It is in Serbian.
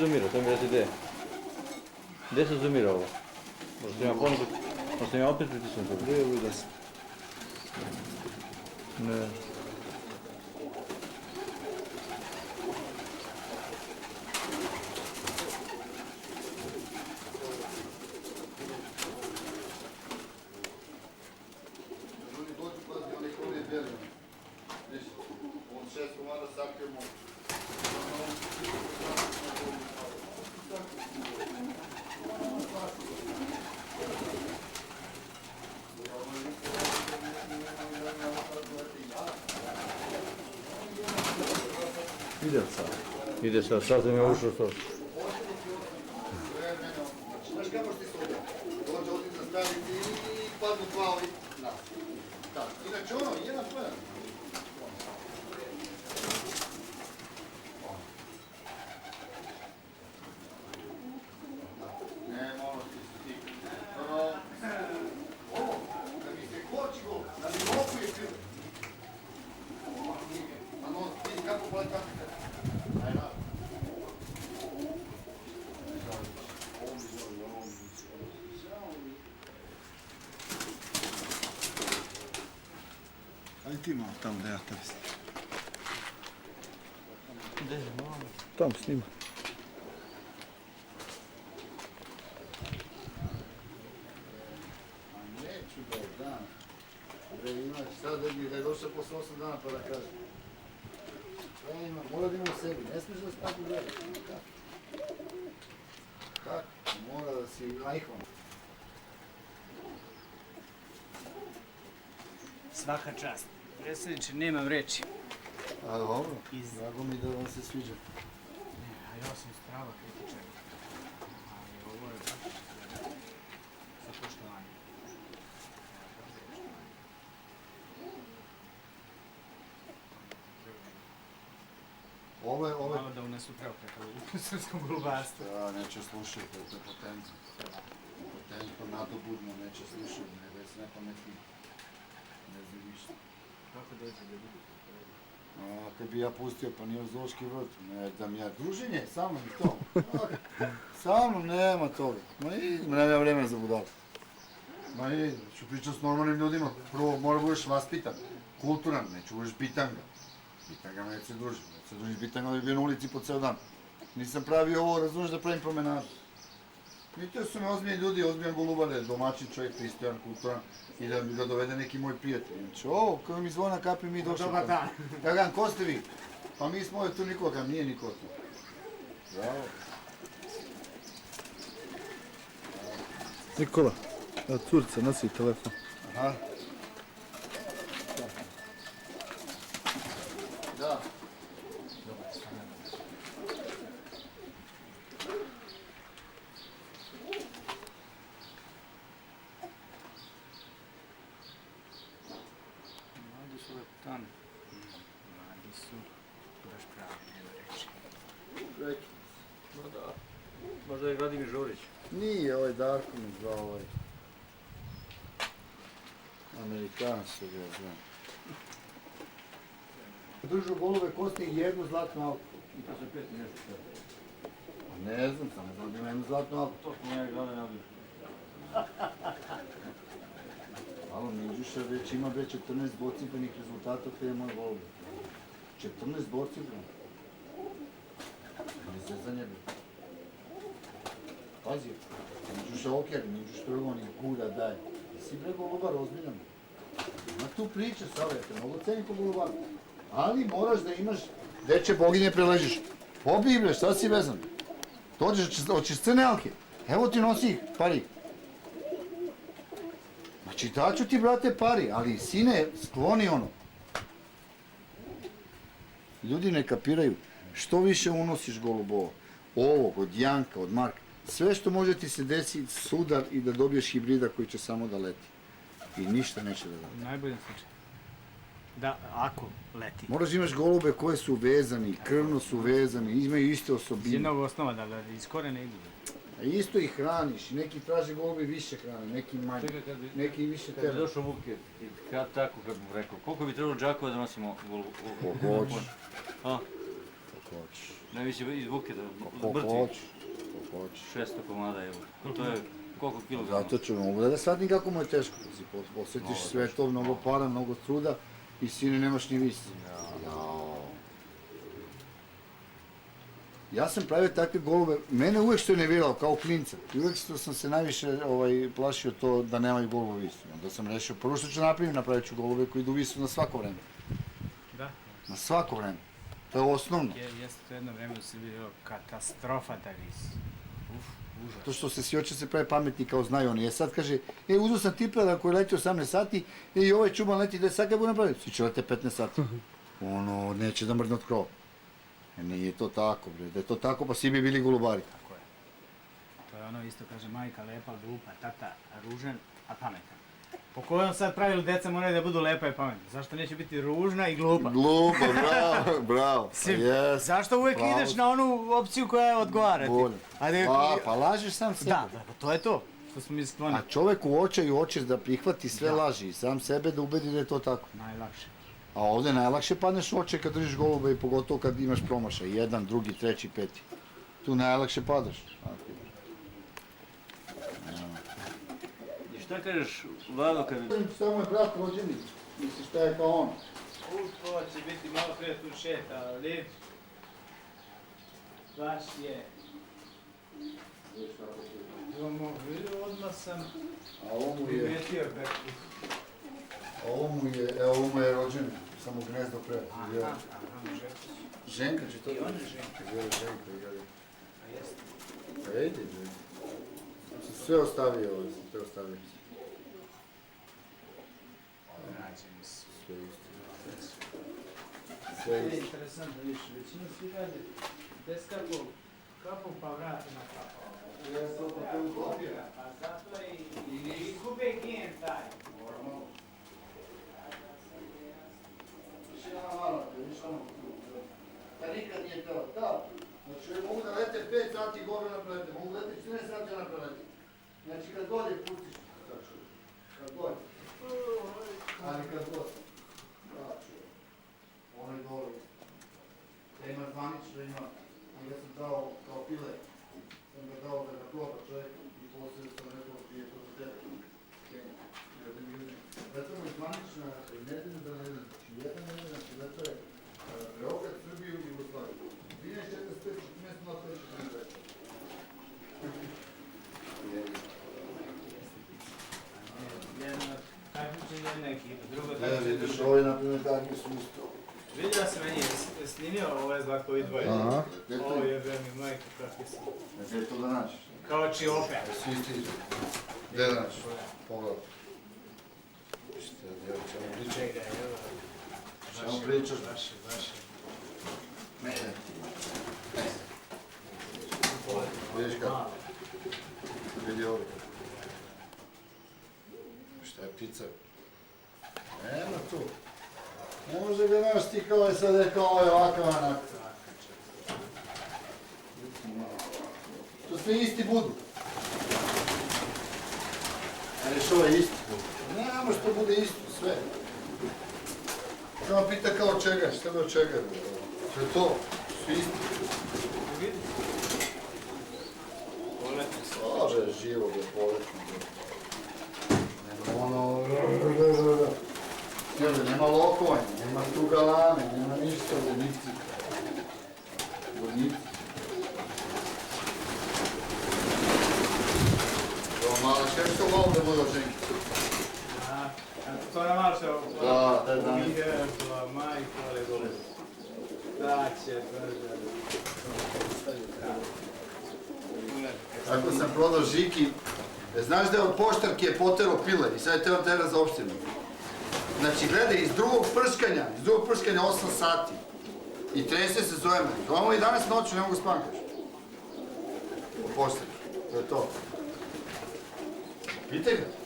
zoomira, to mi reci gdje. Gdje se zoomira ovo? Možda ima opet pritisnuti. Gdje je vidio se? Ne. Ide sad sam je ušao to. Znaš kako ti se ovdje? Dođe ovdje za staviti i padnu dva ovih nas. Tako, inače ono, jedan plan. Ne, malo ti se ti. Ovo, da mi se koči go, da mi mogu je krilo. Ano, vidi kako pole kako te. Ajde, na. Ajde ti malo tamo da ja tebe snimam. Gdje je malo? Tamo snima. A neću da je dan. Bre, imaš sad da je došao posle 8 dana pa da kažem. Sve ima, mora da ima u sebi, ne smiješ da spati u gledu. Kako? Mora da si iPhone. Svaka čast. Predsjedniče, nemam reči. A dobro, drago mi da vam se sviđa. A ja sam strava kritičar. Ali ovo je baš za poštovanje. Malo da unesu preokret u srpskom golubarstvu. Ja, neće slušati, to je potentno. Potentno, nadobudno, neće slušati, nego je sve pametni. Ne znam ništa. Kako dođe da vidite? A, kad bi ja pustio, pa nije zoološki vrt, ne dam ja druženje, sa mnom i to. Sa mnom nema toga. Ma i, nema vremena za budalu. Ma i, ću pričati s normalnim ljudima. Prvo, mora budeš vaspitan, kulturan, neću budeš bitanga. Bitanga neće se družiti, neće se družiti bitanga da bi bio na ulici po ceo dan. Nisam pravio ovo, razumiješ da pravim promenažu. Vidite su me ozbiljni ljudi, ozbiljan golubare, domaćin čovjek, pristojan, kulturan i da mi ga dovede neki moj prijatelj. Znači, ovo, kada mi zvona kapi, mi došli. Dobar dan. Ja gledam, ko ste vi? Pa mi smo tu nikoga, nije niko tu. Bravo. Nikola, curica nosi telefon. Aha. Da. Mladi su leptani. Mladi su baš pravi, nema reči. Reći. Možda je Vladimir Žorić. Nije, ovaj Darko mi zvao ovaj. Amerikanac se ga znam. Držu golube kosti i jednu zlatnu auto. I to se peti nešto sve. Ne znam, samo znam da ima jednu zlatnu auto. To smo ja glavne nabili. Alo, Minđuša već ima 14 dvocifrenih rezultata te je moj golub. 14 dvocifrenih. Ne zezanje bi. Pazi, Minđuša oker, Minđuš trgon iz gura daje. Si bre golubar ozbiljan. Ima tu priče, savjete, mnogo ceni po golubaru. Ali moraš da imaš veće boginje preležiš. Pobij bre, šta si vezan? Dođeš, hoćeš crne alke? Evo ti nosi ih, pari. Znači daću ti, brate, pari, ali sine, skloni ono. Ljudi ne kapiraju. Što više unosiš golubova, ovog, od Janka, od Marka, sve što može ti se desiti sudar i da dobiješ hibrida koji će samo da leti. I ništa neće da da. U najboljem slučaju. Da, ako leti. Moraš imaš golube koje su vezani, krvno su vezani, imaju iste Iz osobine. jednog osnova da iz korena idu. A isto ih hraniš, neki traže golube više hrane, neki manje, neki više Kad bi tebe. došao Vuke, tako kako bih rekao, koliko bi trebalo džakova da nosimo golu? Koliko hoćeš. A? hoćeš. Najviše iz Vukeda, Koliko mrtvi. hoćeš. Koliko hoćeš. 600 komada, evo. To je koliko kilograma? Zato ću mogu da shvatim kako mu je teško. Osjetiš sve to, mnogo para, mnogo truda i sine nemaš ni vis. Jao. Ja sam pravio takve golube, mene uvek što je nerviralo, kao klinca. I uvek što sam se najviše plašio to da nemaju golubu visu. Onda sam rešio, prvo što ću napravit ću golube koji idu visu na svako vreme. Da. Na svako vreme. To je osnovno. Jeste to jedno vreme u Srbiji bilo katastrofa taj vis. Užas. To što se svi hoće se prave pametni kao znaju oni. Sad kaže, uzeo sam tipera koji leti 18 sati i ovaj čuban leti 10 sati, kada bude napraviti? Svi će lete 15 sati. Ono, neće da mrdne od krova. Nije to tako, bre. Da je to tako, pa svi bi bili golubari. Tako je. To je ono isto kaže majka lepa, glupa, tata ružan, a pametan. Po kojom sad pravilu deca moraju da budu lepa i pametna? Zašto neće biti ružna i glupa? Glupa, bravo, bravo. Zašto uvijek ideš na onu opciju koja odgovara ti? Bolje. Pa lažeš sam sebe. Da, to je to. Što smo mi skloni. A čovek u očaju hoćeš da prihvati sve laži i sam sebe da ubedi da je to tako. Najlakše. A ovdje najlakše padneš u oče kad držiš golube i pogotovo kad imaš promašaj. 1, 2, 3, 5. Tu najlakše padaš. I šta kažeš, Vlado, kad... Samo je brat rođeni. Misliš šta je kao on. To će biti malo prije tu šeta, ali... Baš je. Imamo vidio, odmah sam primetio Berku. Ovo mu je rođeni. Samo gnezdo pre. Aha, Ženka će to... I on je Ženka. Ženka. A jeste. Pa ide, sve ostavio ovo, sve ostavio. Rađeni su. Sve isto. Sve je interesantno, vidiš, većina svi radi bez kapom pa vrati na kapom. Pa zato i izgube gen taj. Više nama malo, više ono. Pa nikad nije telo, da. Znači, mogu da lete 5 sati gore naprelete, mogu da lete 14 sati naprelete. Znači, kad god je pustiš, kad god. Ali kad god. Da, čujem. Ono je dobro. Ja ima zvanično, i ja sam dao kao pile, sam ga dao da ga proba čovjek i poslije sam rekao ti je to za tebe. Zato mu je zvanična nedelja za nedelja, znači jedna nedelja, znači zato je Beograd, Srbiju i Jugoslaviju. 13.45, 14.45. Jedna takmičenja jedna ekipa, druga Da, takmičenja vidiš, druga. ovi naprimjer takvi su isto. Vidio sam meni, je snimio ove Zlatko i dvoje. Aha. Ovo je mi majka kakvi su. Gdje je to da nađeš? Kao čiope. Svi isti idu. Gdje da nađeš? Pogledaj. Šta je, ćemo pričati? Čekaj, evo. Ćemo pričati? Vaše. Ne. Vidiš kako? Vidi ovdje. Šta je ptica? Nema tu. Ne može ga naš ti kao je sad rekao ovo je ovakav onak. To sve isti budu. Ali što je isti budu? Nema što bude isto sve. Samo pita kao čega, šta bi od čega? To je to, svi isti. Ove, živo je poletno. Nema ono... Nema lokovanja, nema tu galame, nema ništa, vojnici. Vojnici. Ovo malo, što što malo da bude ženki? To je malo što... Da, to je danas. Ujebla, majko, ali gole. Da će, držati. Tako sam prodao Žiki. Znaš da je od poštarke potero pile i sad je teo tera za opštinu. Znači, gledaj, iz drugog prskanja 8 sati. I trese se zovemo. Zovemo i danas noću, ne mogu spankaš. Od poštarke. To je to. Pitaj ga.